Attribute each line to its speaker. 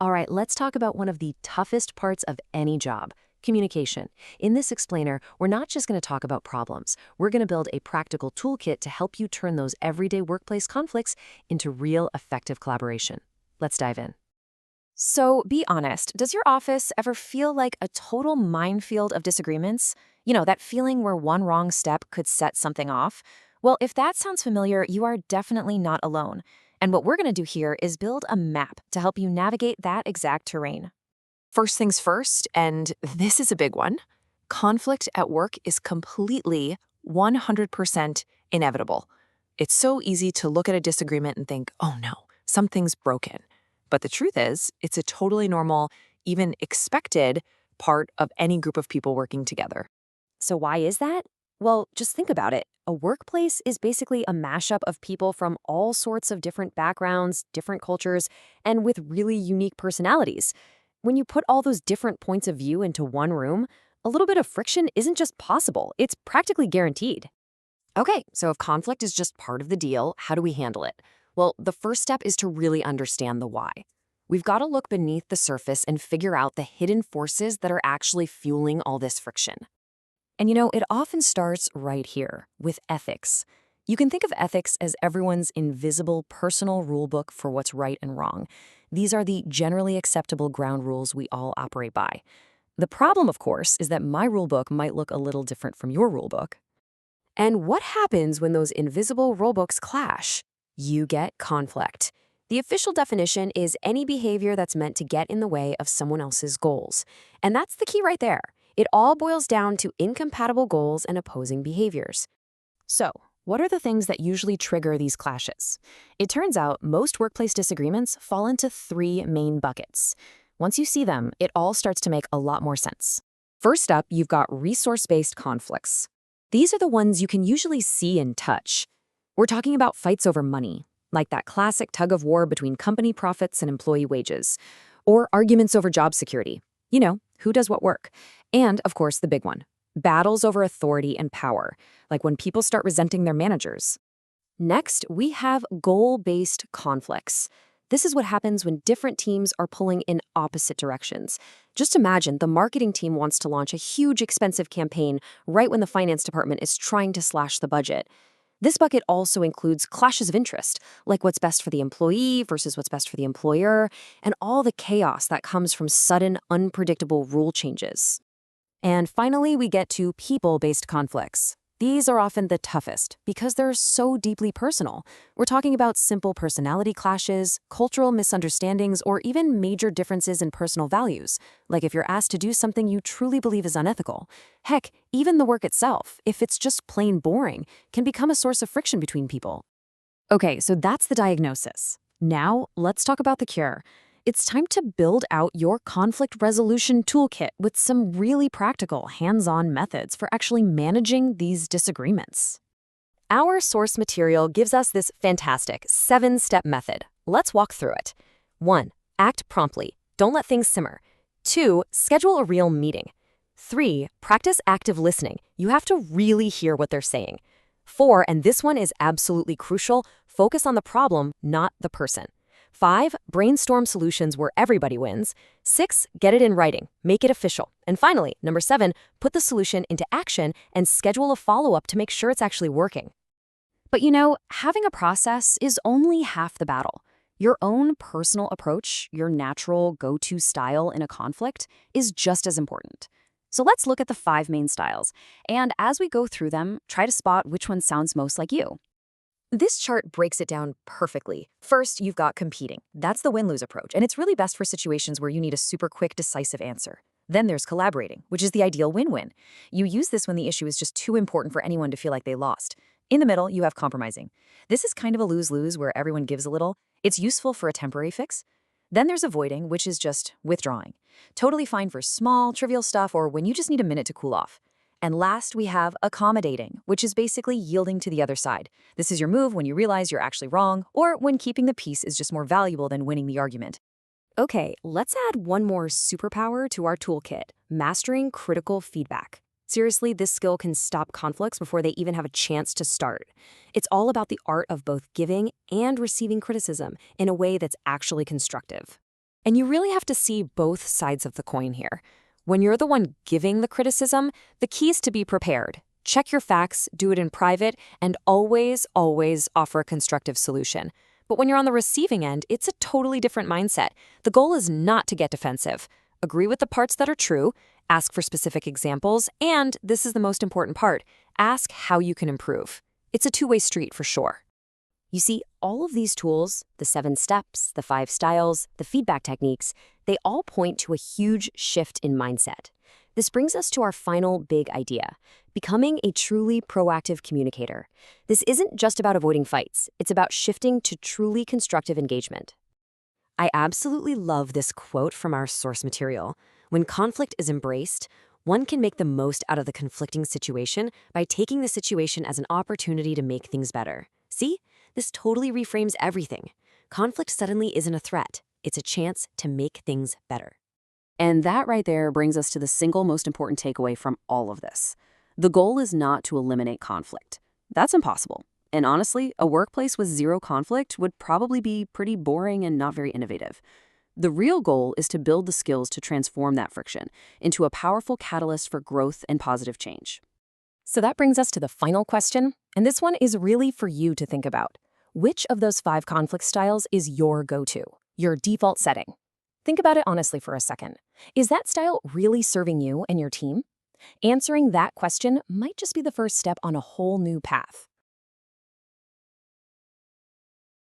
Speaker 1: All right, let's talk about one of the toughest parts of any job, communication. In this explainer, we're not just going to talk about problems. We're going to build a practical toolkit to help you turn those everyday workplace conflicts into real effective collaboration. Let's dive in. So, be honest, does your office ever feel like a total minefield of disagreements? You know, that feeling where one wrong step could set something off? Well, if that sounds familiar, you are definitely not alone. And what we're going to do here is build a map to help you navigate that exact terrain.
Speaker 2: First things first, and this is a big one, conflict at work is completely 100% inevitable. It's so easy to look at a disagreement and think, oh no, something's broken. But the truth is, it's a totally normal, even expected part of any group of people working together.
Speaker 1: So, why is that? Well, just think about it. A workplace is basically a mashup of people from all sorts of different backgrounds, different cultures, and with really unique personalities. When you put all those different points of view into one room, a little bit of friction isn't just possible, it's practically guaranteed. Okay, so if conflict is just part of the deal, how do we handle it? Well, the first step is to really understand the why. We've got to look beneath the surface and figure out the hidden forces that are actually fueling all this friction. And you know, it often starts right here with ethics. You can think of ethics as everyone's invisible personal rulebook for what's right and wrong. These are the generally acceptable ground rules we all operate by. The problem, of course, is that my rulebook might look a little different from your rulebook. And what happens when those invisible rulebooks clash? You get conflict. The official definition is any behavior that's meant to get in the way of someone else's goals. And that's the key right there. It all boils down to incompatible goals and opposing behaviors. So, what are the things that usually trigger these clashes? It turns out most workplace disagreements fall into three main buckets. Once you see them, it all starts to make a lot more sense. First up, you've got resource-based conflicts. These are the ones you can usually see and touch. We're talking about fights over money, like that classic tug of war between company profits and employee wages, or arguments over job security. You know, who does what work? And, of course, the big one, battles over authority and power, like when people start resenting their managers. Next, we have goal-based conflicts. This is what happens when different teams are pulling in opposite directions. Just imagine the marketing team wants to launch a huge, expensive campaign right when the finance department is trying to slash the budget. This bucket also includes clashes of interest, like what's best for the employee versus what's best for the employer, and all the chaos that comes from sudden, unpredictable rule changes. And finally, we get to people-based conflicts. These are often the toughest because they're so deeply personal. We're talking about simple personality clashes, cultural misunderstandings, or even major differences in personal values, like if you're asked to do something you truly believe is unethical. Heck, even the work itself, if it's just plain boring, can become a source of friction between people. Okay, so that's the diagnosis. Now, let's talk about the cure. It's time to build out your conflict resolution toolkit with some really practical, hands-on methods for actually managing these disagreements. Our source material gives us this fantastic 7-step method. Let's walk through it. 1. Act promptly. Don't let things simmer. 2. Schedule a real meeting. 3. Practice active listening. You have to really hear what they're saying. 4, and this one is absolutely crucial, focus on the problem, not the person. 5, brainstorm solutions where everybody wins. 6, get it in writing, make it official. And finally, number 7, put the solution into action and schedule a follow-up to make sure it's actually working. But you know, having a process is only half the battle. Your own personal approach, your natural go-to style in a conflict, is just as important. So let's look at the 5 main styles. And as we go through them, try to spot which one sounds most like you. This chart breaks it down perfectly. First, you've got competing. That's the win-lose approach, and it's really best for situations where you need a super quick, decisive answer. Then there's collaborating, which is the ideal win-win. You use this when the issue is just too important for anyone to feel like they lost. In the middle, you have compromising. This is kind of a lose-lose where everyone gives a little. It's useful for a temporary fix. Then there's avoiding, which is just withdrawing. Totally fine for small, trivial stuff or when you just need a minute to cool off. And last, we have accommodating, which is basically yielding to the other side. This is your move when you realize you're actually wrong, or when keeping the peace is just more valuable than winning the argument. Okay, let's add one more superpower to our toolkit, mastering critical feedback. Seriously, this skill can stop conflicts before they even have a chance to start. It's all about the art of both giving and receiving criticism in a way that's actually constructive. And you really have to see both sides of the coin here. When you're the one giving the criticism, the key is to be prepared. Check your facts, do it in private, and always, always offer a constructive solution. But when you're on the receiving end, it's a totally different mindset. The goal is not to get defensive. Agree with the parts that are true, ask for specific examples, and this is the most important part, ask how you can improve. It's a two-way street for sure. You see, all of these tools, the 7 steps, the 5 styles, the feedback techniques, they all point to a huge shift in mindset. This brings us to our final big idea, becoming a truly proactive communicator. This isn't just about avoiding fights, it's about shifting to truly constructive engagement. I absolutely love this quote from our source material. When conflict is embraced, one can make the most out of the conflicting situation by taking the situation as an opportunity to make things better. See? This totally reframes everything. Conflict suddenly isn't a threat. It's a chance to make things better. And that right there brings us to the single most important takeaway from all of this. The goal is not to eliminate conflict. That's impossible. And honestly, a workplace with 0 conflict would probably be pretty boring and not very innovative. The real goal is to build the skills to transform that friction into a powerful catalyst for growth and positive change. So that brings us to the final question, and this one is really for you to think about. Which of those 5 conflict styles is your go-to, your default setting? Think about it honestly for a second. Is that style really serving you and your team? Answering that question might just be the first step on a whole new path.